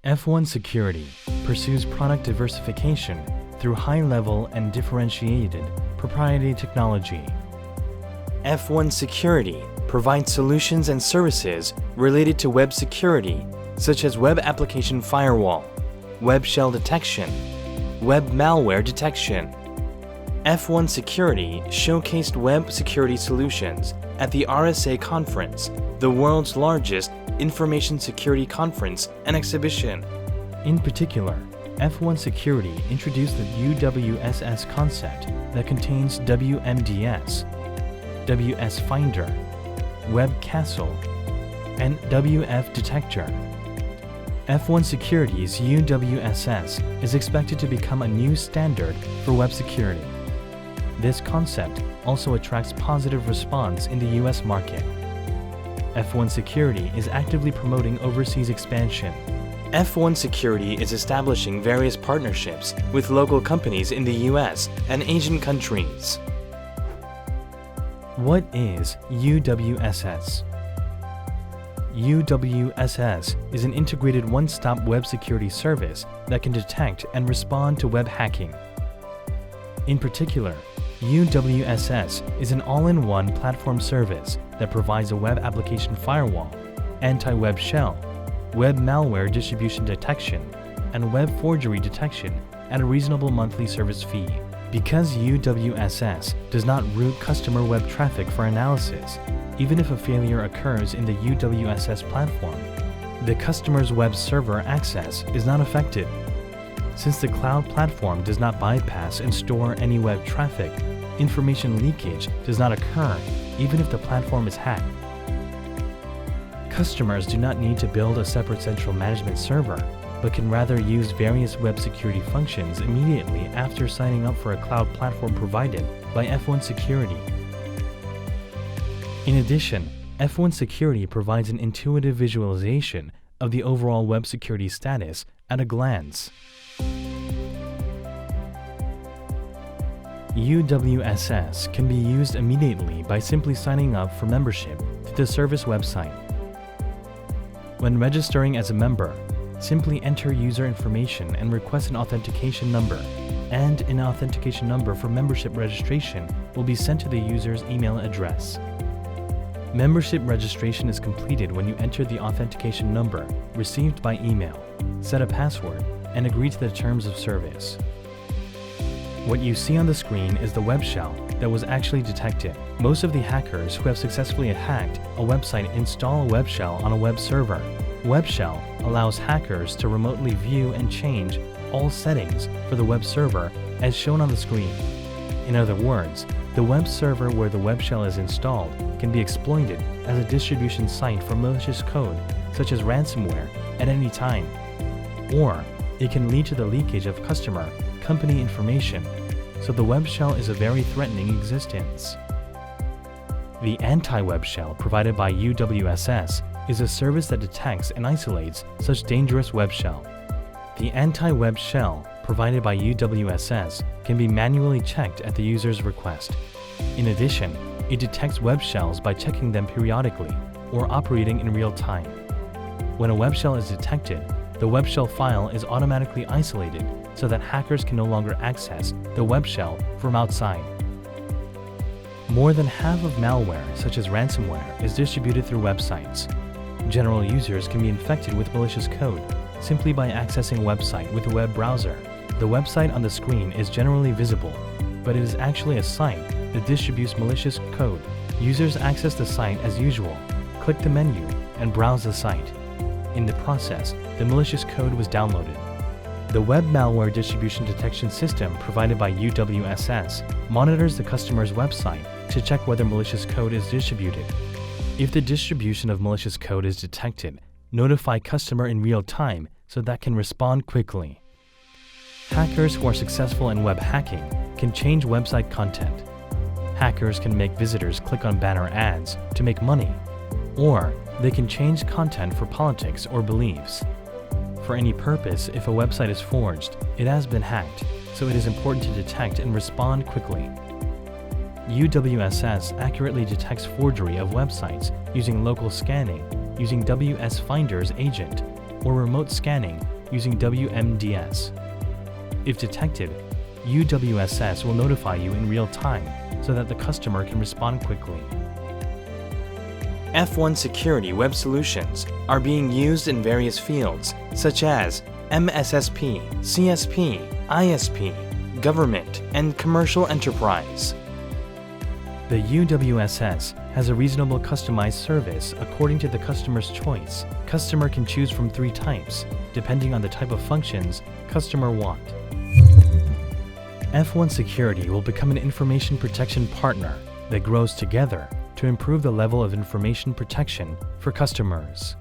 F1Security pursues product diversification through high-level and differentiated proprietary technology. F1Security provides solutions and services related to web security, such as web application firewall, web shell detection, web malware detection. F1Security showcased web security solutions at the RSA Conference, the world's largest information security conference and exhibition. In particular, F1Security introduced the UWSS concept that contains WMDS, WS Finder, Web Castle, and WF Detector. F1Security's UWSS is expected to become a new standard for web security. This concept also attracts positive response in the US market. F1Security is actively promoting overseas expansion. F1Security is establishing various partnerships with local companies in the US and Asian countries. What is UWSS? UWSS is an integrated one-stop web security service that can detect and respond to web hacking. In particular, UWSS is an all-in-one platform service that provides a web application firewall, anti-web shell, web malware distribution detection, and web forgery detection at a reasonable monthly service fee. Because UWSS does not route customer web traffic for analysis, even if a failure occurs in the UWSS platform, the customer's web server access is not affected. Since the cloud platform does not bypass and store any web traffic, information leakage does not occur even if the platform is hacked. Customers do not need to build a separate central management server, but can rather use various web security functions immediately after signing up for a cloud platform provided by F1Security. In addition, F1Security provides an intuitive visualization of the overall web security status at a glance. UWSS can be used immediately by simply signing up for membership to the service website. When registering as a member, simply enter user information and request an authentication number, and an authentication number for membership registration will be sent to the user's email address. Membership registration is completed when you enter the authentication number received by email, set a password, and agree to the terms of service. What you see on the screen is the web shell that was actually detected. Most of the hackers who have successfully hacked a website install a web shell on a web server. Web shell allows hackers to remotely view and change all settings for the web server as shown on the screen. In other words, the web server where the web shell is installed can be exploited as a distribution site for malicious code, such as ransomware, at any time. Or it can lead to the leakage of customer, company information, so the web shell is a very threatening existence. The anti-web shell provided by UWSS is a service that detects and isolates such dangerous web shell. The anti-web shell provided by UWSS can be manually checked at the user's request. In addition, it detects web shells by checking them periodically or operating in real time. When a web shell is detected, the web shell file is automatically isolated so that hackers can no longer access the web shell from outside. More than half of malware, such as ransomware, is distributed through websites. General users can be infected with malicious code simply by accessing a website with a web browser. The website on the screen is generally visible, but it is actually a site that distributes malicious code. Users access the site as usual, click the menu, and browse the site. In the process, the malicious code was downloaded. The web malware distribution detection system provided by UWSS monitors the customer's website to check whether malicious code is distributed. If the distribution of malicious code is detected, notify customer in real time so that can respond quickly. Hackers who are successful in web hacking can change website content. Hackers can make visitors click on banner ads to make money, or they can change content for politics or beliefs. For any purpose, if a website is forged, it has been hacked, so it is important to detect and respond quickly. UWSS accurately detects forgery of websites using local scanning, using WS Finder's agent, or remote scanning using WMDS. If detected, UWSS will notify you in real time so that the customer can respond quickly. F1Security web solutions are being used in various fields such as MSSP, CSP, ISP, government, and commercial enterprise. The UWSS has a reasonable customized service according to the customer's choice. Customer can choose from 3 types, depending on the type of functions customer want. F1Security will become an information protection partner that grows together to improve the level of information protection for customers.